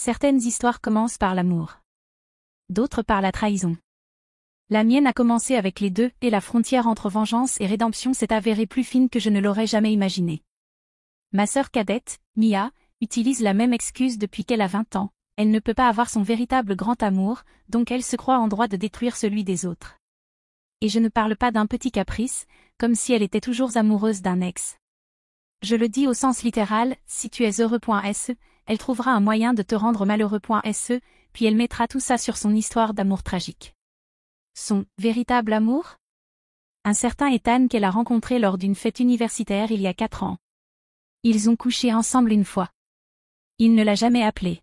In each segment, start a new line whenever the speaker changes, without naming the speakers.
Certaines histoires commencent par l'amour. D'autres par la trahison. La mienne a commencé avec les deux, et la frontière entre vengeance et rédemption s'est avérée plus fine que je ne l'aurais jamais imaginé. Ma sœur cadette, Mia, utilise la même excuse depuis qu'elle a 20 ans. Elle ne peut pas avoir son véritable grand amour, donc elle se croit en droit de détruire celui des autres. Et je ne parle pas d'un petit caprice, comme si elle était toujours amoureuse d'un ex. Je le dis au sens littéral, si tu es heureux.se, elle trouvera un moyen de te rendre malheureux.se, puis elle mettra tout ça sur son histoire d'amour tragique. Son véritable amour? Un certain Ethan qu'elle a rencontré lors d'une fête universitaire il y a 4 ans. Ils ont couché ensemble une fois. Il ne l'a jamais appelé.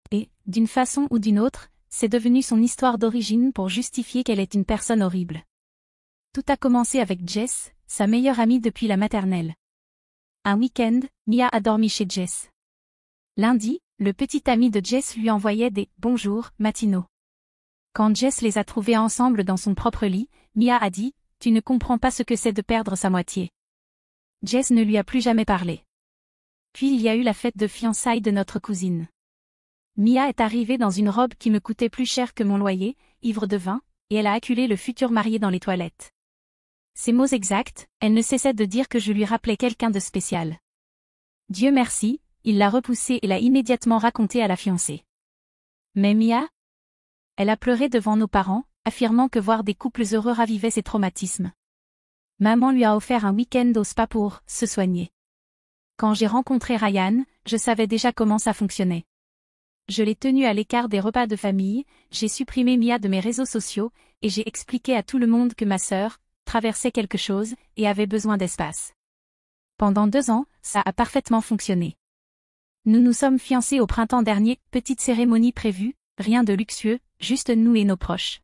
Et, d'une façon ou d'une autre, c'est devenu son histoire d'origine pour justifier qu'elle est une personne horrible. Tout a commencé avec Jess, sa meilleure amie depuis la maternelle. Un week-end, Mia a dormi chez Jess. Lundi, le petit ami de Jess lui envoyait des « bonjours » matinaux. Quand Jess les a trouvés ensemble dans son propre lit, Mia a dit « Tu ne comprends pas ce que c'est de perdre sa moitié ». Jess ne lui a plus jamais parlé. Puis il y a eu la fête de fiançailles de notre cousine. Mia est arrivée dans une robe qui me coûtait plus cher que mon loyer, ivre de vin, et elle a acculé le futur marié dans les toilettes. Ses mots exacts, elle ne cessait de dire que je lui rappelais quelqu'un de spécial. Dieu merci, il l'a repoussée et l'a immédiatement raconté à la fiancée. Mais Mia? Elle a pleuré devant nos parents, affirmant que voir des couples heureux ravivait ses traumatismes. Maman lui a offert un week-end au spa pour se soigner. Quand j'ai rencontré Ryan, je savais déjà comment ça fonctionnait. Je l'ai tenu à l'écart des repas de famille, j'ai supprimé Mia de mes réseaux sociaux, et j'ai expliqué à tout le monde que ma sœur traversait quelque chose et avait besoin d'espace. Pendant 2 ans, ça a parfaitement fonctionné. Nous nous sommes fiancés au printemps dernier, petite cérémonie prévue, rien de luxueux, juste nous et nos proches.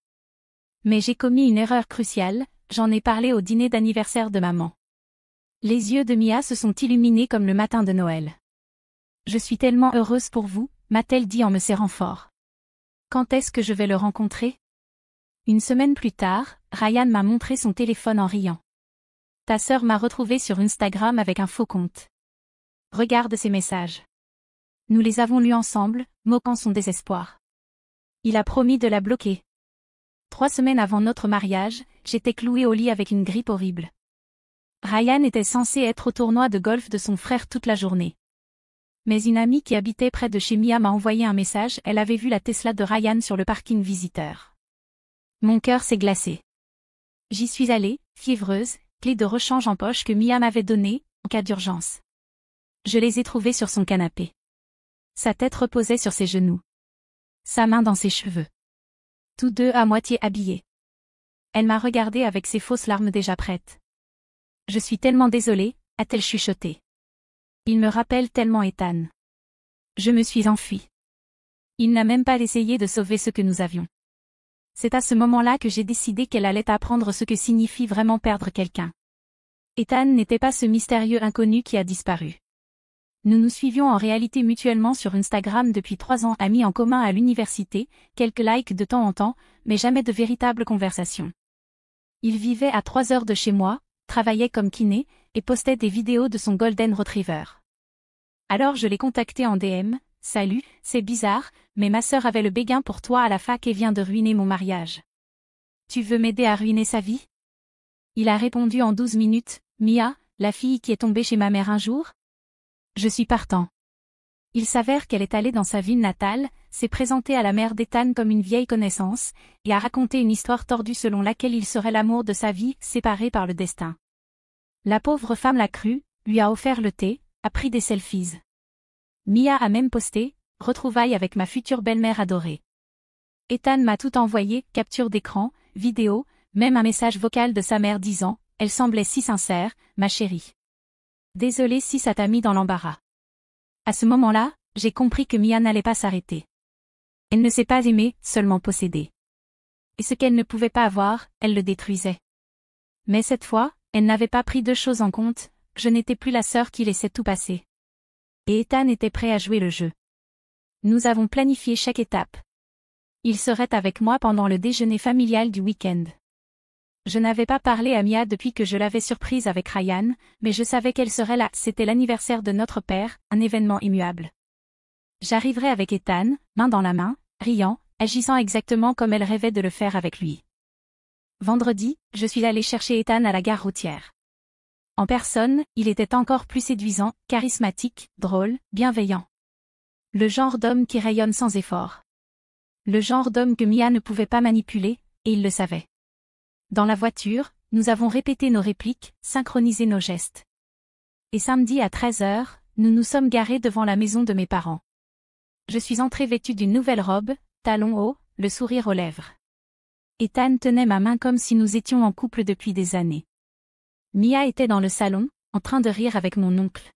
Mais j'ai commis une erreur cruciale, j'en ai parlé au dîner d'anniversaire de maman. Les yeux de Mia se sont illuminés comme le matin de Noël. Je suis tellement heureuse pour vous, m'a-t-elle dit en me serrant fort. Quand est-ce que je vais le rencontrer? Une semaine plus tard, Ryan m'a montré son téléphone en riant. Ta sœur m'a retrouvé sur Instagram avec un faux compte. Regarde ces messages. Nous les avons lus ensemble, moquant son désespoir. Il a promis de la bloquer. 3 semaines avant notre mariage, j'étais clouée au lit avec une grippe horrible. Ryan était censé être au tournoi de golf de son frère toute la journée. Mais une amie qui habitait près de chez Mia m'a envoyé un message, elle avait vu la Tesla de Ryan sur le parking visiteur. Mon cœur s'est glacé. J'y suis allée, fiévreuse, clé de rechange en poche que Mia m'avait donnée, en cas d'urgence. Je les ai trouvées sur son canapé. Sa tête reposait sur ses genoux. Sa main dans ses cheveux. Tous deux à moitié habillés. Elle m'a regardée avec ses fausses larmes déjà prêtes. Je suis tellement désolée, a-t-elle chuchoté. Il me rappelle tellement Ethan. Je me suis enfuie. Il n'a même pas essayé de sauver ce que nous avions. C'est à ce moment-là que j'ai décidé qu'elle allait apprendre ce que signifie vraiment perdre quelqu'un. Ethan n'était pas ce mystérieux inconnu qui a disparu. Nous nous suivions en réalité mutuellement sur Instagram depuis 3 ans, amis en commun à l'université, quelques likes de temps en temps, mais jamais de véritable conversation. Il vivait à 3 heures de chez moi, travaillait comme kiné, et postait des vidéos de son Golden Retriever. Alors je l'ai contacté en DM, « Salut, c'est bizarre, mais ma sœur avait le béguin pour toi à la fac et vient de ruiner mon mariage. Tu veux m'aider à ruiner sa vie ?» Il a répondu en 12 minutes, « Mia, la fille qui est tombée chez ma mère un jour ?» Je suis partant. Il s'avère qu'elle est allée dans sa ville natale, s'est présentée à la mère d'Ethan comme une vieille connaissance, et a raconté une histoire tordue selon laquelle il serait l'amour de sa vie, séparé par le destin. La pauvre femme l'a cru, lui a offert le thé, a pris des selfies. Mia a même posté « Retrouvailles avec ma future belle-mère adorée ». Ethan m'a tout envoyé, capture d'écran, vidéo, même un message vocal de sa mère disant « Elle semblait si sincère, ma chérie. Désolée si ça t'a mis dans l'embarras. » À ce moment-là, j'ai compris que Mia n'allait pas s'arrêter. Elle ne s'est pas aimée, seulement possédée. Et ce qu'elle ne pouvait pas avoir, elle le détruisait. Mais cette fois, elle n'avait pas pris 2 choses en compte, je n'étais plus la sœur qui laissait tout passer. Et Ethan était prêt à jouer le jeu. Nous avons planifié chaque étape. Il serait avec moi pendant le déjeuner familial du week-end. Je n'avais pas parlé à Mia depuis que je l'avais surprise avec Ryan, mais je savais qu'elle serait là, c'était l'anniversaire de notre père, un événement immuable. J'arriverai avec Ethan, main dans la main, riant, agissant exactement comme elle rêvait de le faire avec lui. Vendredi, je suis allée chercher Ethan à la gare routière. En personne, il était encore plus séduisant, charismatique, drôle, bienveillant. Le genre d'homme qui rayonne sans effort. Le genre d'homme que Mia ne pouvait pas manipuler, et il le savait. Dans la voiture, nous avons répété nos répliques, synchronisé nos gestes. Et samedi à 13h, nous nous sommes garés devant la maison de mes parents. Je suis entrée vêtue d'une nouvelle robe, talons hauts, le sourire aux lèvres. Ethan tenait ma main comme si nous étions en couple depuis des années. Mia était dans le salon, en train de rire avec mon oncle.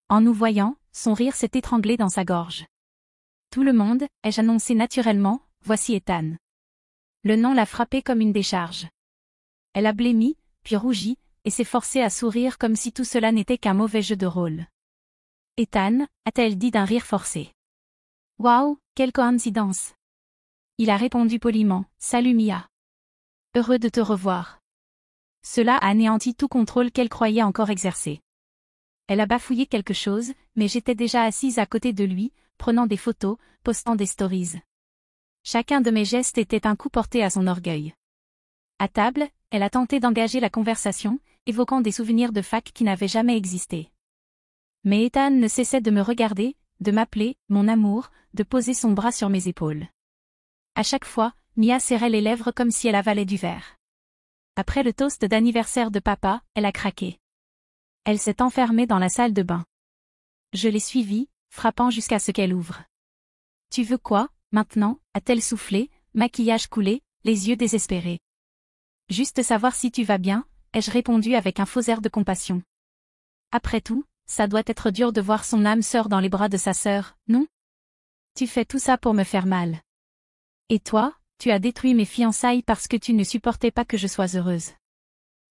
En nous voyant, son rire s'est étranglé dans sa gorge. Tout le monde, ai-je annoncé naturellement, voici Ethan. Le nom l'a frappée comme une décharge. Elle a blêmi, puis rougi, et s'est forcée à sourire comme si tout cela n'était qu'un mauvais jeu de rôle. Ethan, a-t-elle dit d'un rire forcé. Waouh, quelle coïncidence. Il a répondu poliment, salut Mia. Heureux de te revoir. Cela a anéanti tout contrôle qu'elle croyait encore exercer. Elle a bafouillé quelque chose, mais j'étais déjà assise à côté de lui, prenant des photos, postant des stories. Chacun de mes gestes était un coup porté à son orgueil. À table, elle a tenté d'engager la conversation, évoquant des souvenirs de fac qui n'avaient jamais existé. Mais Ethan ne cessait de me regarder, de m'appeler « mon amour », de poser son bras sur mes épaules. À chaque fois, Mia serrait les lèvres comme si elle avalait du verre. Après le toast d'anniversaire de papa, elle a craqué. Elle s'est enfermée dans la salle de bain. Je l'ai suivie, frappant jusqu'à ce qu'elle ouvre. « Tu veux quoi, maintenant » a-t-elle soufflé, maquillage coulé, les yeux désespérés. « Juste savoir si tu vas bien » ai-je répondu avec un faux air de compassion. Après tout, ça doit être dur de voir son âme sœur dans les bras de sa sœur, non? Tu fais tout ça pour me faire mal. Et toi, tu as détruit mes fiançailles parce que tu ne supportais pas que je sois heureuse.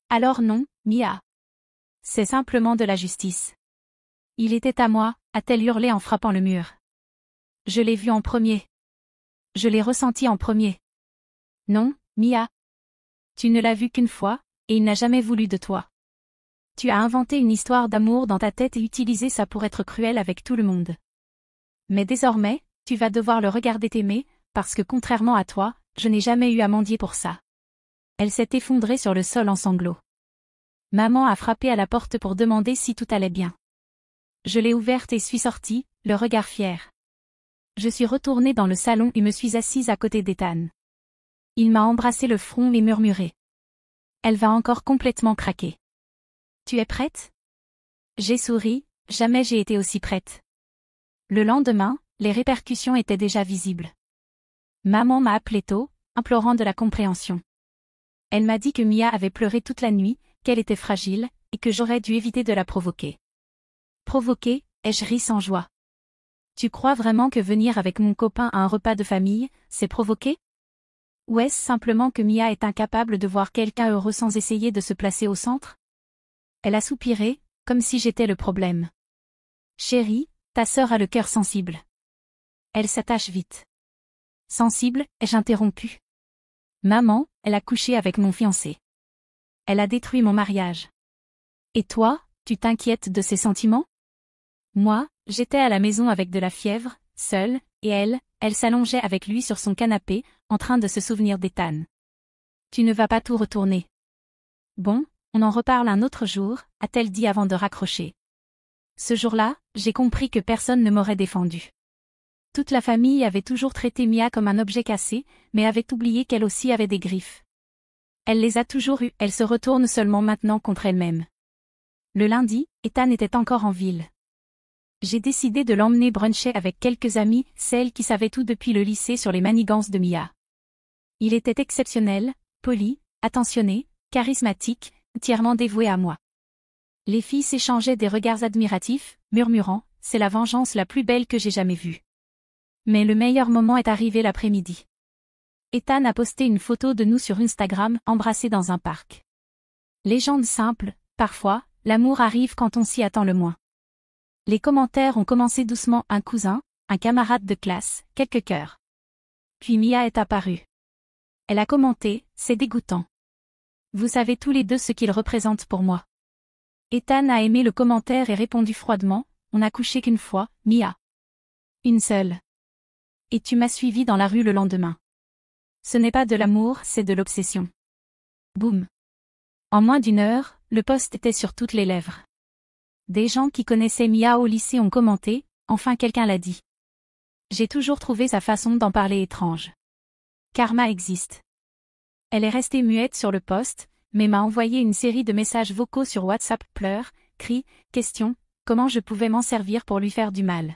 Alors non, Mia. C'est simplement de la justice. Il était à moi, a-t-elle hurlé en frappant le mur. Je l'ai vu en premier. Je l'ai ressenti en premier. Non, Mia. Tu ne l'as vu qu'une fois, et il n'a jamais voulu de toi. Tu as inventé une histoire d'amour dans ta tête et utilisé ça pour être cruel avec tout le monde. Mais désormais, tu vas devoir le regarder t'aimer, parce que contrairement à toi, je n'ai jamais eu à mendier pour ça. Elle s'est effondrée sur le sol en sanglots. Maman a frappé à la porte pour demander si tout allait bien. Je l'ai ouverte et suis sortie, le regard fier. Je suis retournée dans le salon et me suis assise à côté d'Ethan. Il m'a embrassé le front et murmuré. Elle va encore complètement craquer. Tu es prête? J'ai souri, jamais j'ai été aussi prête. Le lendemain, les répercussions étaient déjà visibles. Maman m'a appelé tôt, implorant de la compréhension. Elle m'a dit que Mia avait pleuré toute la nuit, qu'elle était fragile, et que j'aurais dû éviter de la provoquer. Provoquer, ai-je ri sans joie. Tu crois vraiment que venir avec mon copain à un repas de famille, c'est provoquer? Ou est-ce simplement que Mia est incapable de voir quelqu'un heureux sans essayer de se placer au centre? Elle a soupiré, comme si j'étais le problème. Chérie, ta sœur a le cœur sensible. Elle s'attache vite. Sensible, ai-je interrompu. Maman, elle a couché avec mon fiancé. Elle a détruit mon mariage. Et toi, tu t'inquiètes de ses sentiments? Moi, j'étais à la maison avec de la fièvre, seule, et elle s'allongeait avec lui sur son canapé, en train de se souvenir d'Ethan. Tu ne vas pas tout retourner. Bon, on en reparle un autre jour, a-t-elle dit avant de raccrocher. Ce jour-là, j'ai compris que personne ne m'aurait défendu. Toute la famille avait toujours traité Mia comme un objet cassé, mais avait oublié qu'elle aussi avait des griffes. Elle les a toujours eues, elle se retourne seulement maintenant contre elle-même. Le lundi, Ethan était encore en ville. J'ai décidé de l'emmener bruncher avec quelques amis, celles qui savaient tout depuis le lycée sur les manigances de Mia. Il était exceptionnel, poli, attentionné, charismatique, entièrement dévoué à moi. Les filles s'échangeaient des regards admiratifs, murmurant « c'est la vengeance la plus belle que j'ai jamais vue ». Mais le meilleur moment est arrivé l'après-midi. Ethan a posté une photo de nous sur Instagram, embrassés dans un parc. Légende simple, parfois, l'amour arrive quand on s'y attend le moins. Les commentaires ont commencé doucement, un cousin, un camarade de classe, quelques cœurs. Puis Mia est apparue. Elle a commenté, c'est dégoûtant. Vous savez tous les deux ce qu'il représente pour moi. Ethan a aimé le commentaire et répondu froidement, on n'a couché qu'une fois, Mia. Une seule. Et tu m'as suivi dans la rue le lendemain. Ce n'est pas de l'amour, c'est de l'obsession. Boum. En moins d'une heure, le post était sur toutes les lèvres. Des gens qui connaissaient Mia au lycée ont commenté, enfin quelqu'un l'a dit. J'ai toujours trouvé sa façon d'en parler étrange. Karma existe. Elle est restée muette sur le post, mais m'a envoyé une série de messages vocaux sur WhatsApp, pleurs, cris, questions, comment je pouvais m'en servir pour lui faire du mal.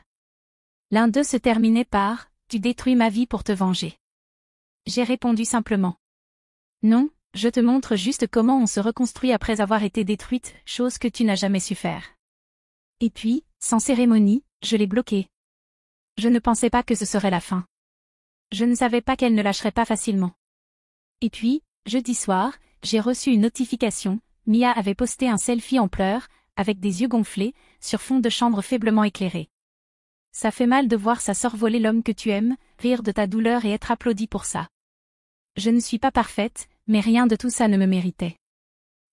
L'un d'eux se terminait par « Tu détruis ma vie pour te venger ». J'ai répondu simplement « Non, je te montre juste comment on se reconstruit après avoir été détruite, chose que tu n'as jamais su faire. » Et puis, sans cérémonie, je l'ai bloquée. Je ne pensais pas que ce serait la fin. Je ne savais pas qu'elle ne lâcherait pas facilement. Et puis, jeudi soir, j'ai reçu une notification, Mia avait posté un selfie en pleurs, avec des yeux gonflés, sur fond de chambre faiblement éclairée. Ça fait mal de voir sa sœur voler l'homme que tu aimes, rire de ta douleur et être applaudie pour ça. Je ne suis pas parfaite, mais rien de tout ça ne me méritait.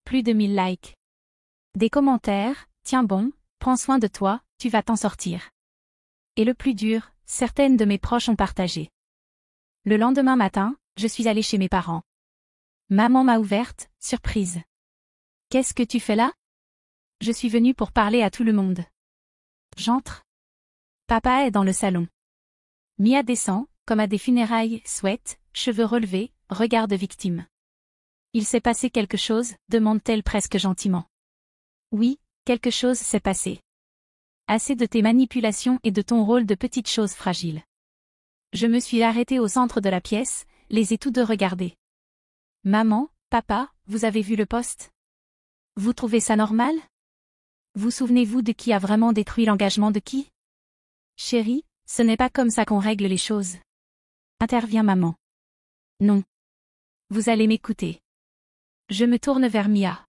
Plus de 1000 likes. Des commentaires, tiens bon, prends soin de toi, tu vas t'en sortir. Et le plus dur, certaines de mes proches ont partagé. Le lendemain matin, je suis allée chez mes parents. Maman m'a ouverte, surprise. Qu'est-ce que tu fais là? Je suis venue pour parler à tout le monde. J'entre. Papa est dans le salon. Mia descend, comme à des funérailles, souhaite, cheveux relevés, regard de victime. Il s'est passé quelque chose, demande-t-elle presque gentiment. Oui, quelque chose s'est passé. Assez de tes manipulations et de ton rôle de petite chose fragile. Je me suis arrêtée au centre de la pièce, les ai tous deux regardés. Maman, papa, vous avez vu le post? Vous trouvez ça normal? Vous souvenez-vous de qui a vraiment détruit l'engagement de qui? Chérie, ce n'est pas comme ça qu'on règle les choses. Intervient maman. Non. Vous allez m'écouter. Je me tourne vers Mia.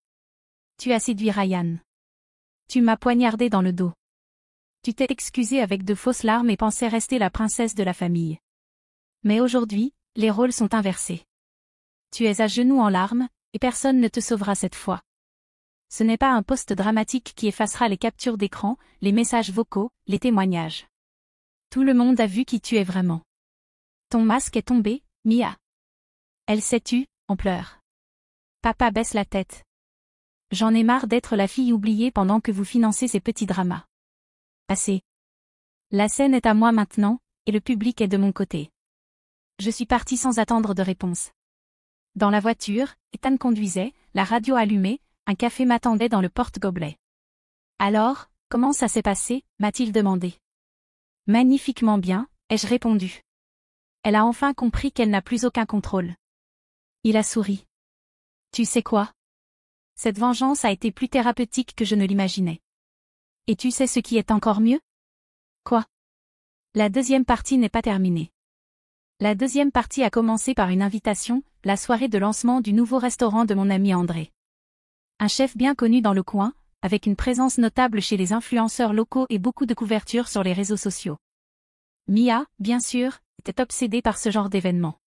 Tu as séduit Ryan. Tu m'as poignardé dans le dos. Tu t'es excusée avec de fausses larmes et pensais rester la princesse de la famille. Mais aujourd'hui, les rôles sont inversés. Tu es à genoux en larmes, et personne ne te sauvera cette fois. Ce n'est pas un post dramatique qui effacera les captures d'écran, les messages vocaux, les témoignages. Tout le monde a vu qui tu es vraiment. Ton masque est tombé, Mia. Elle s'est tue, en pleurs. Papa baisse la tête. J'en ai marre d'être la fille oubliée pendant que vous financez ces petits dramas. Assez. La scène est à moi maintenant, et le public est de mon côté. Je suis partie sans attendre de réponse. Dans la voiture, Ethan conduisait, la radio allumée, un café m'attendait dans le porte-gobelet. Alors, comment ça s'est passé, m'a-t-il demandé. Magnifiquement bien, ai-je répondu. Elle a enfin compris qu'elle n'a plus aucun contrôle. Il a souri. Tu sais quoi? Cette vengeance a été plus thérapeutique que je ne l'imaginais. Et tu sais ce qui est encore mieux? Quoi? La deuxième partie n'est pas terminée. La deuxième partie a commencé par une invitation, la soirée de lancement du nouveau restaurant de mon ami André. Un chef bien connu dans le coin, avec une présence notable chez les influenceurs locaux et beaucoup de couverture sur les réseaux sociaux. Mia, bien sûr, était obsédée par ce genre d'événement.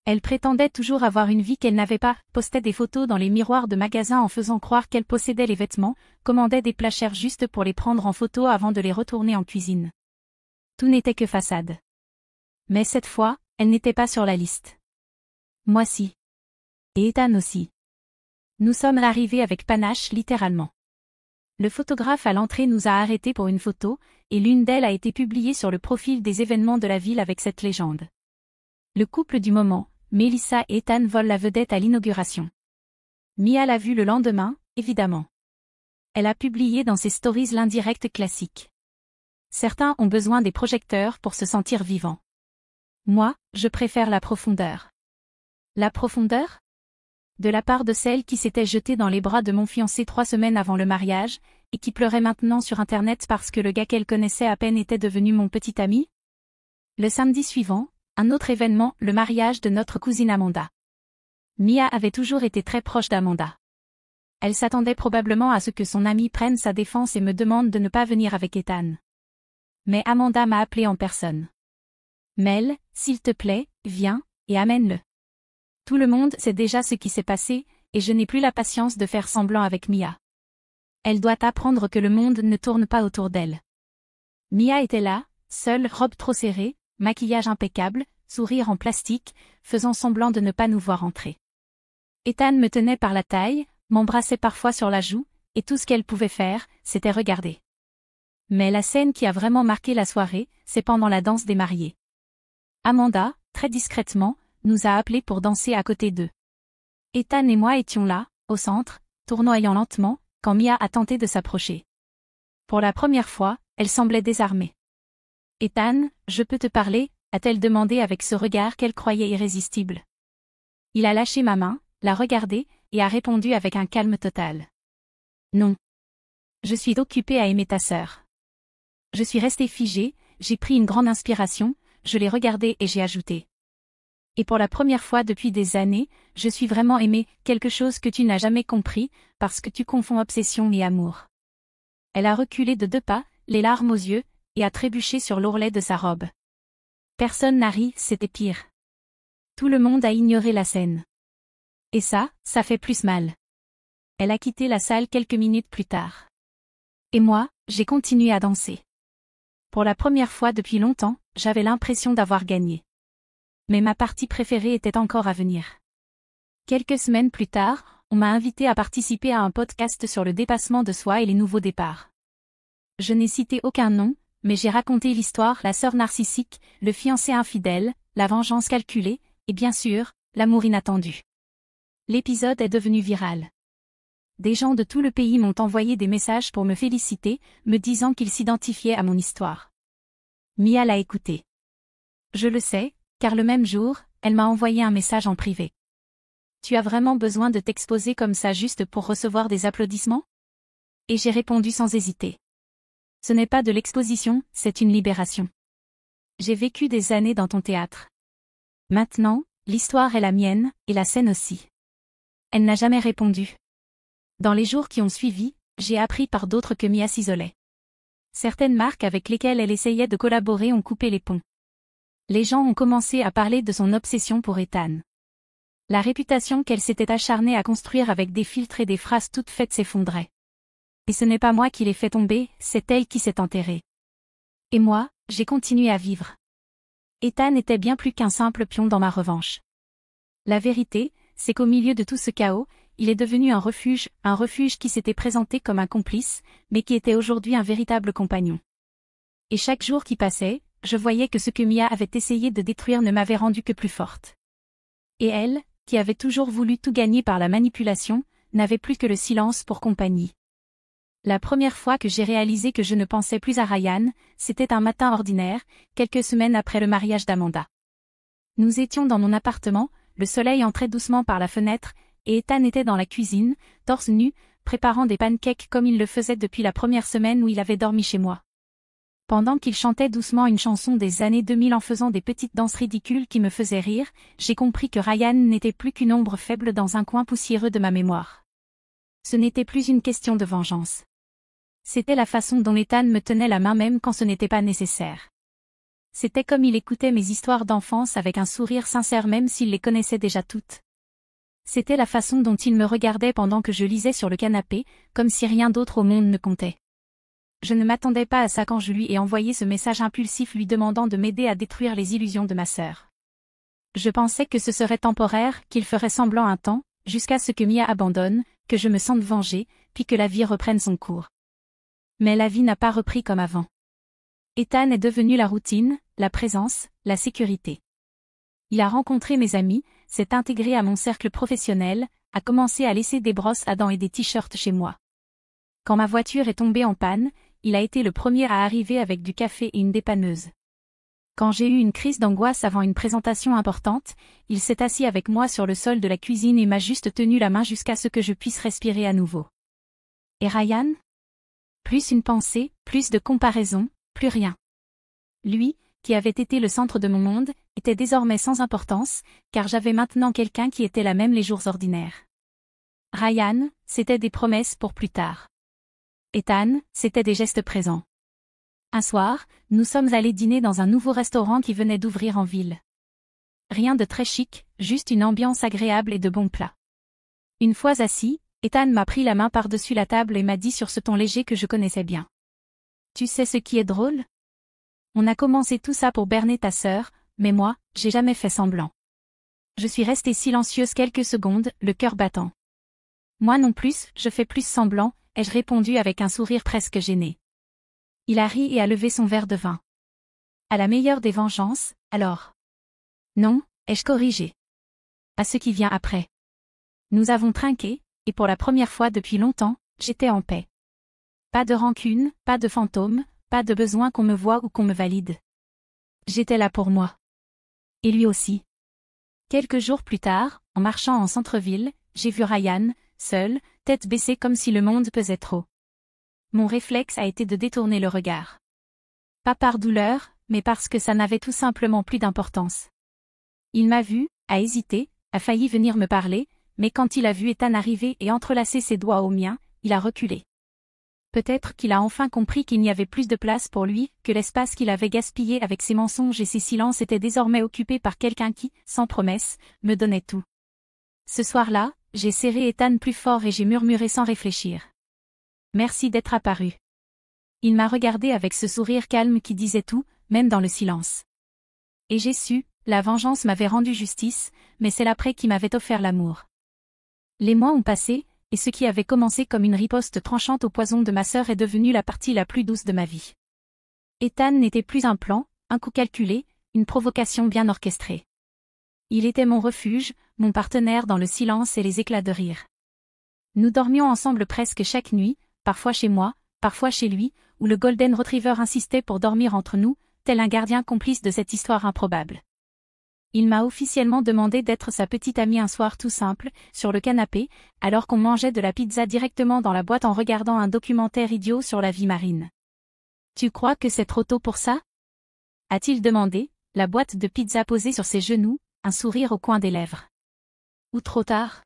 Elle prétendait toujours avoir une vie qu'elle n'avait pas, postait des photos dans les miroirs de magasins en faisant croire qu'elle possédait les vêtements, commandait des plats chers juste pour les prendre en photo avant de les retourner en cuisine. Tout n'était que façade. Mais cette fois, elle n'était pas sur la liste. Moi si. Et Ethan aussi. Nous sommes arrivés avec panache littéralement. Le photographe à l'entrée nous a arrêtés pour une photo, et l'une d'elles a été publiée sur le profil des événements de la ville avec cette légende. Le couple du moment, Melissa et Ethan volent la vedette à l'inauguration. Mia l'a vu le lendemain, évidemment. Elle a publié dans ses stories l'indirect classique. Certains ont besoin des projecteurs pour se sentir vivants. Moi, je préfère la profondeur. La profondeur? De la part de celle qui s'était jetée dans les bras de mon fiancé 3 semaines avant le mariage, et qui pleurait maintenant sur Internet parce que le gars qu'elle connaissait à peine était devenu mon petit ami? Le samedi suivant, un autre événement, le mariage de notre cousine Amanda. Mia avait toujours été très proche d'Amanda. Elle s'attendait probablement à ce que son amie prenne sa défense et me demande de ne pas venir avec Ethan. Mais Amanda m'a appelé en personne. Mel, s'il te plaît, viens, et amène-le. Tout le monde sait déjà ce qui s'est passé, et je n'ai plus la patience de faire semblant avec Mia. Elle doit apprendre que le monde ne tourne pas autour d'elle. Mia était là, seule robe trop serrée, maquillage impeccable, sourire en plastique, faisant semblant de ne pas nous voir entrer. Ethan me tenait par la taille, m'embrassait parfois sur la joue, et tout ce qu'elle pouvait faire, c'était regarder. Mais la scène qui a vraiment marqué la soirée, c'est pendant la danse des mariés. Amanda, très discrètement, nous a appelés pour danser à côté d'eux. Ethan et moi étions là, au centre, tournoyant lentement, quand Mia a tenté de s'approcher. Pour la première fois, elle semblait désarmée. « Ethan, je peux te parler ?» a-t-elle demandé avec ce regard qu'elle croyait irrésistible. Il a lâché ma main, l'a regardée, et a répondu avec un calme total. « Non. Je suis occupée à aimer ta sœur. » Je suis restée figée, j'ai pris une grande inspiration, je l'ai regardée et j'ai ajouté. « Et pour la première fois depuis des années, je suis vraiment aimée, quelque chose que tu n'as jamais compris, parce que tu confonds obsession et amour. » Elle a reculé de 2 pas, les larmes aux yeux, et a trébuché sur l'ourlet de sa robe. Personne n'a ri, c'était pire. Tout le monde a ignoré la scène. Et ça fait plus mal. Elle a quitté la salle quelques minutes plus tard. Et moi, j'ai continué à danser. Pour la première fois depuis longtemps, j'avais l'impression d'avoir gagné. Mais ma partie préférée était encore à venir. Quelques semaines plus tard, on m'a invité à participer à un podcast sur le dépassement de soi et les nouveaux départs. Je n'ai cité aucun nom, mais j'ai raconté l'histoire, la sœur narcissique, le fiancé infidèle, la vengeance calculée, et bien sûr, l'amour inattendu. L'épisode est devenu viral. Des gens de tout le pays m'ont envoyé des messages pour me féliciter, me disant qu'ils s'identifiaient à mon histoire. Mia l'a écouté. Je le sais, car le même jour, elle m'a envoyé un message en privé. Tu as vraiment besoin de t'exposer comme ça juste pour recevoir des applaudissements? Et j'ai répondu sans hésiter. Ce n'est pas de l'exposition, c'est une libération. J'ai vécu des années dans ton théâtre. Maintenant, l'histoire est la mienne, et la scène aussi. Elle n'a jamais répondu. Dans les jours qui ont suivi, j'ai appris par d'autres que Mia s'isolait. Certaines marques avec lesquelles elle essayait de collaborer ont coupé les ponts. Les gens ont commencé à parler de son obsession pour Ethan. La réputation qu'elle s'était acharnée à construire avec des filtres et des phrases toutes faites s'effondrait. Et ce n'est pas moi qui l'ai fait tomber, c'est elle qui s'est enterrée. Et moi, j'ai continué à vivre. Ethan était bien plus qu'un simple pion dans ma revanche. La vérité, c'est qu'au milieu de tout ce chaos, il est devenu un refuge qui s'était présenté comme un complice, mais qui était aujourd'hui un véritable compagnon. Et chaque jour qui passait, je voyais que ce que Mia avait essayé de détruire ne m'avait rendue que plus forte. Et elle, qui avait toujours voulu tout gagner par la manipulation, n'avait plus que le silence pour compagnie. La première fois que j'ai réalisé que je ne pensais plus à Ryan, c'était un matin ordinaire, quelques semaines après le mariage d'Amanda. Nous étions dans mon appartement, le soleil entrait doucement par la fenêtre, et Ethan était dans la cuisine, torse nu, préparant des pancakes comme il le faisait depuis la première semaine où il avait dormi chez moi. Pendant qu'il chantait doucement une chanson des années 2000 en faisant des petites danses ridicules qui me faisaient rire, j'ai compris que Ryan n'était plus qu'une ombre faible dans un coin poussiéreux de ma mémoire. Ce n'était plus une question de vengeance. C'était la façon dont Ethan me tenait la main même quand ce n'était pas nécessaire. C'était comme il écoutait mes histoires d'enfance avec un sourire sincère même s'il les connaissait déjà toutes. C'était la façon dont il me regardait pendant que je lisais sur le canapé, comme si rien d'autre au monde ne comptait. Je ne m'attendais pas à ça quand je lui ai envoyé ce message impulsif lui demandant de m'aider à détruire les illusions de ma sœur. Je pensais que ce serait temporaire, qu'il ferait semblant un temps, jusqu'à ce que Mia abandonne, que je me sente vengée, puis que la vie reprenne son cours. Mais la vie n'a pas repris comme avant. Ethan est devenu la routine, la présence, la sécurité. Il a rencontré mes amis, s'est intégré à mon cercle professionnel, a commencé à laisser des brosses à dents et des t-shirts chez moi. Quand ma voiture est tombée en panne, il a été le premier à arriver avec du café et une dépanneuse. Quand j'ai eu une crise d'angoisse avant une présentation importante, il s'est assis avec moi sur le sol de la cuisine et m'a juste tenu la main jusqu'à ce que je puisse respirer à nouveau. Et Ryan? Plus une pensée, plus de comparaison, plus rien. Lui, qui avait été le centre de mon monde, était désormais sans importance, car j'avais maintenant quelqu'un qui était la même les jours ordinaires. Ryan, c'était des promesses pour plus tard. Ethan, c'était des gestes présents. Un soir, nous sommes allés dîner dans un nouveau restaurant qui venait d'ouvrir en ville. Rien de très chic, juste une ambiance agréable et de bons plats. Une fois assis, Ethan m'a pris la main par-dessus la table et m'a dit sur ce ton léger que je connaissais bien. Tu sais ce qui est drôle? On a commencé tout ça pour berner ta sœur, mais moi, j'ai jamais fait semblant. Je suis restée silencieuse quelques secondes, le cœur battant. Moi non plus, je fais plus semblant, ai-je répondu avec un sourire presque gêné. Il a ri et a levé son verre de vin. À la meilleure des vengeances, alors. Non, ai-je corrigé. À ce qui vient après. Nous avons trinqué, et pour la première fois depuis longtemps, j'étais en paix. Pas de rancune, pas de fantôme, pas de besoin qu'on me voie ou qu'on me valide. J'étais là pour moi. Et lui aussi. Quelques jours plus tard, en marchant en centre-ville, j'ai vu Ryan, seul, tête baissée comme si le monde pesait trop. Mon réflexe a été de détourner le regard. Pas par douleur, mais parce que ça n'avait tout simplement plus d'importance. Il m'a vu, a hésité, a failli venir me parler, mais quand il a vu Ethan arriver et entrelacer ses doigts aux miens, il a reculé. Peut-être qu'il a enfin compris qu'il n'y avait plus de place pour lui, que l'espace qu'il avait gaspillé avec ses mensonges et ses silences était désormais occupé par quelqu'un qui, sans promesse, me donnait tout. Ce soir-là, j'ai serré Ethan plus fort et j'ai murmuré sans réfléchir. Merci d'être apparu. Il m'a regardé avec ce sourire calme qui disait tout, même dans le silence. Et j'ai su, la vengeance m'avait rendu justice, mais c'est l'après qui m'avait offert l'amour. Les mois ont passé, et ce qui avait commencé comme une riposte tranchante au poison de ma sœur est devenu la partie la plus douce de ma vie. Ethan n'était plus un plan, un coup calculé, une provocation bien orchestrée. Il était mon refuge, mon partenaire dans le silence et les éclats de rire. Nous dormions ensemble presque chaque nuit, parfois chez moi, parfois chez lui, où le Golden Retriever insistait pour dormir entre nous, tel un gardien complice de cette histoire improbable. Il m'a officiellement demandé d'être sa petite amie un soir tout simple, sur le canapé, alors qu'on mangeait de la pizza directement dans la boîte en regardant un documentaire idiot sur la vie marine. Tu crois que c'est trop tôt pour ça? A-t-il demandé, la boîte de pizza posée sur ses genoux, un sourire au coin des lèvres. Ou trop tard?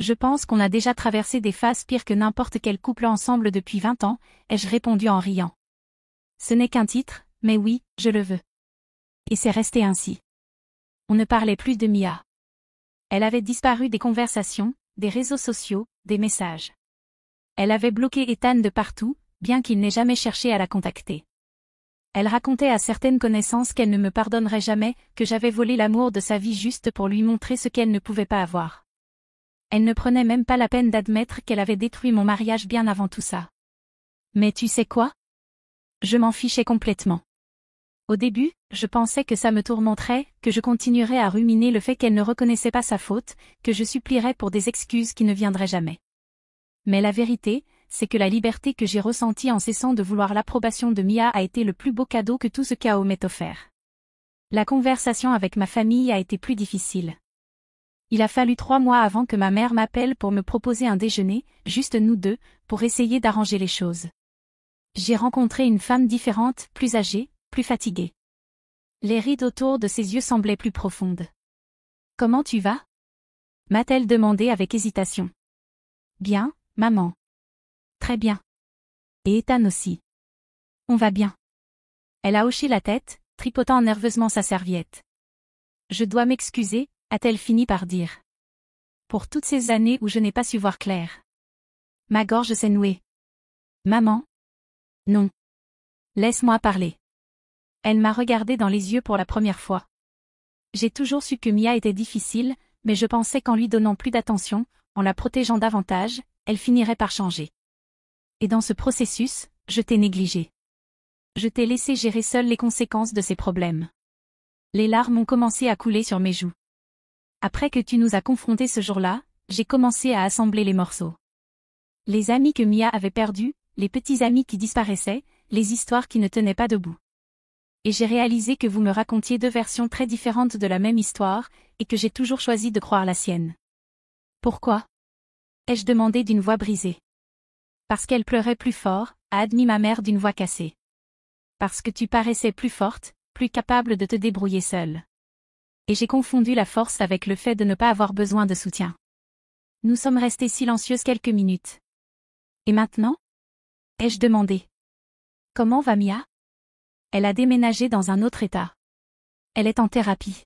Je pense qu'on a déjà traversé des phases pires que n'importe quel couple ensemble depuis 20 ans, ai-je répondu en riant. Ce n'est qu'un titre, mais oui, je le veux. Et c'est resté ainsi. On ne parlait plus de Mia. Elle avait disparu des conversations, des réseaux sociaux, des messages. Elle avait bloqué Ethan de partout, bien qu'il n'ait jamais cherché à la contacter. Elle racontait à certaines connaissances qu'elle ne me pardonnerait jamais, que j'avais volé l'amour de sa vie juste pour lui montrer ce qu'elle ne pouvait pas avoir. Elle ne prenait même pas la peine d'admettre qu'elle avait détruit mon mariage bien avant tout ça. Mais tu sais quoi? Je m'en fichais complètement. Au début, je pensais que ça me tourmenterait, que je continuerais à ruminer le fait qu'elle ne reconnaissait pas sa faute, que je supplierais pour des excuses qui ne viendraient jamais. Mais la vérité, c'est que la liberté que j'ai ressentie en cessant de vouloir l'approbation de Mia a été le plus beau cadeau que tout ce chaos m'ait offert. La conversation avec ma famille a été plus difficile. Il a fallu 3 mois avant que ma mère m'appelle pour me proposer un déjeuner, juste nous deux, pour essayer d'arranger les choses. J'ai rencontré une femme différente, plus âgée, plus fatiguée. Les rides autour de ses yeux semblaient plus profondes. « Comment tu vas » m'a-t-elle demandé avec hésitation. « Bien, maman. »« Très bien. »« Et Ethan aussi. »« On va bien. » Elle a hoché la tête, tripotant nerveusement sa serviette. « Je dois m'excuser » a-t-elle fini par dire. « Pour toutes ces années où je n'ai pas su voir clair. » Ma gorge s'est nouée. « Maman ? » Non. Laisse-moi parler. Elle m'a regardé dans les yeux pour la première fois. J'ai toujours su que Mia était difficile, mais je pensais qu'en lui donnant plus d'attention, en la protégeant davantage, elle finirait par changer. Et dans ce processus, je t'ai négligée. Je t'ai laissé gérer seule les conséquences de ces problèmes. Les larmes ont commencé à couler sur mes joues. Après que tu nous as confrontés ce jour-là, j'ai commencé à assembler les morceaux. Les amis que Mia avait perdus, les petits amis qui disparaissaient, les histoires qui ne tenaient pas debout. Et j'ai réalisé que vous me racontiez 2 versions très différentes de la même histoire, et que j'ai toujours choisi de croire la sienne. Pourquoi ? Ai-je demandé d'une voix brisée. Parce qu'elle pleurait plus fort, a admis ma mère d'une voix cassée. Parce que tu paraissais plus forte, plus capable de te débrouiller seule. Et j'ai confondu la force avec le fait de ne pas avoir besoin de soutien. Nous sommes restés silencieuses quelques minutes. Et maintenant ? Ai-je demandé. Comment va Mia ? Elle a déménagé dans un autre état. Elle est en thérapie.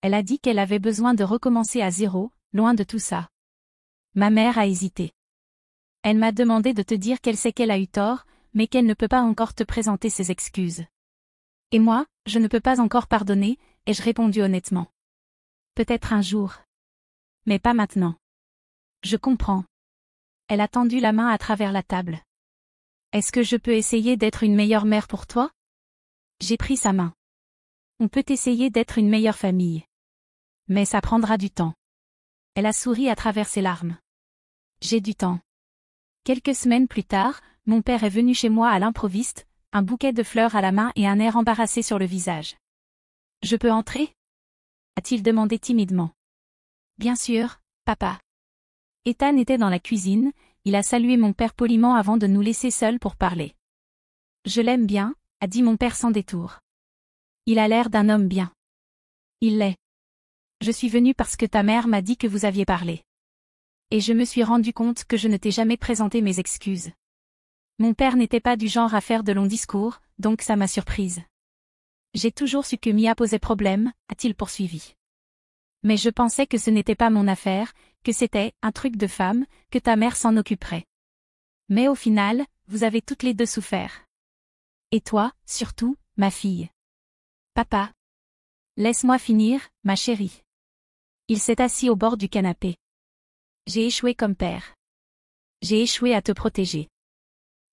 Elle a dit qu'elle avait besoin de recommencer à zéro, loin de tout ça. Ma mère a hésité. Elle m'a demandé de te dire qu'elle sait qu'elle a eu tort, mais qu'elle ne peut pas encore te présenter ses excuses. Et moi, je ne peux pas encore pardonner, ai-je répondu honnêtement. Peut-être un jour. Mais pas maintenant. Je comprends. Elle a tendu la main à travers la table. Est-ce que je peux essayer d'être une meilleure mère pour toi? J'ai pris sa main. On peut essayer d'être une meilleure famille. Mais ça prendra du temps. Elle a souri à travers ses larmes. J'ai du temps. Quelques semaines plus tard, mon père est venu chez moi à l'improviste, un bouquet de fleurs à la main et un air embarrassé sur le visage. Je peux entrer? A-t-il demandé timidement. Bien sûr, papa. Ethan était dans la cuisine, il a salué mon père poliment avant de nous laisser seuls pour parler. Je l'aime bien, a dit mon père sans détour. Il a l'air d'un homme bien. Il l'est. Je suis venu parce que ta mère m'a dit que vous aviez parlé. Et je me suis rendu compte que je ne t'ai jamais présenté mes excuses. Mon père n'était pas du genre à faire de longs discours, donc ça m'a surprise. J'ai toujours su que Mia posait problème, a-t-il poursuivi. Mais je pensais que ce n'était pas mon affaire, que c'était un truc de femme, que ta mère s'en occuperait. Mais au final, vous avez toutes les deux souffert. Et toi, surtout, ma fille. Papa. Laisse-moi finir, ma chérie. Il s'est assis au bord du canapé. J'ai échoué comme père. J'ai échoué à te protéger.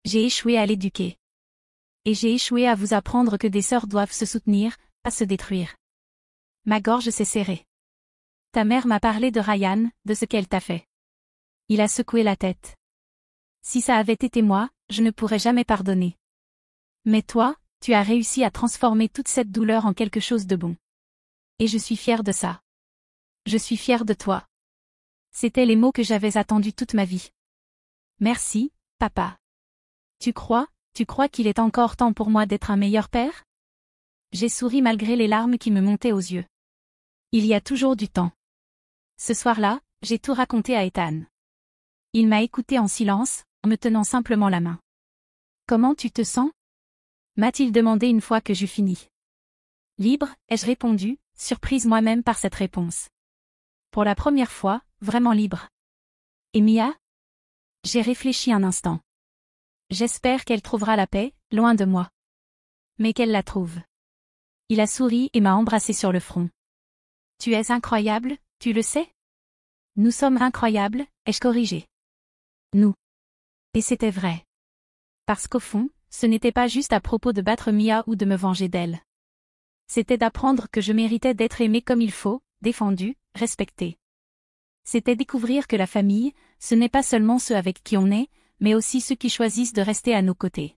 J'ai échoué à l'éduquer. Et j'ai échoué à vous apprendre que des sœurs doivent se soutenir, pas se détruire. Ma gorge s'est serrée. Ta mère m'a parlé de Ryan, de ce qu'elle t'a fait. Il a secoué la tête. Si ça avait été moi, je ne pourrais jamais pardonner. Mais toi, tu as réussi à transformer toute cette douleur en quelque chose de bon. Et je suis fière de ça. Je suis fière de toi. C'étaient les mots que j'avais attendus toute ma vie. Merci, papa. Tu crois qu'il est encore temps pour moi d'être un meilleur père? J'ai souri malgré les larmes qui me montaient aux yeux. Il y a toujours du temps. Ce soir-là, j'ai tout raconté à Ethan. Il m'a écouté en silence, en me tenant simplement la main. Comment tu te sens? M'a-t-il demandé une fois que j'eus fini. Libre, ai-je répondu, surprise moi-même par cette réponse. Pour la première fois, vraiment libre. Et Mia? J'ai réfléchi un instant. J'espère qu'elle trouvera la paix, loin de moi. Mais qu'elle la trouve. Il a souri et m'a embrassé sur le front. Tu es incroyable, tu le sais? Nous sommes incroyables, ai-je corrigé. Nous. Et c'était vrai. Parce qu'au fond, ce n'était pas juste à propos de battre Mia ou de me venger d'elle. C'était d'apprendre que je méritais d'être aimée comme il faut, défendue, respectée. C'était découvrir que la famille, ce n'est pas seulement ceux avec qui on est, mais aussi ceux qui choisissent de rester à nos côtés.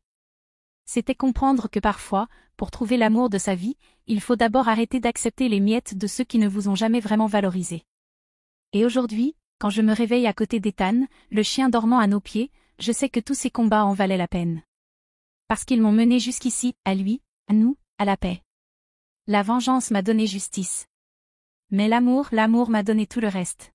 C'était comprendre que parfois, pour trouver l'amour de sa vie, il faut d'abord arrêter d'accepter les miettes de ceux qui ne vous ont jamais vraiment valorisé. Et aujourd'hui, quand je me réveille à côté d'Ethan, le chien dormant à nos pieds, je sais que tous ces combats en valaient la peine. Parce qu'ils m'ont mené jusqu'ici, à lui, à nous, à la paix. La vengeance m'a donné justice. Mais l'amour m'a donné tout le reste.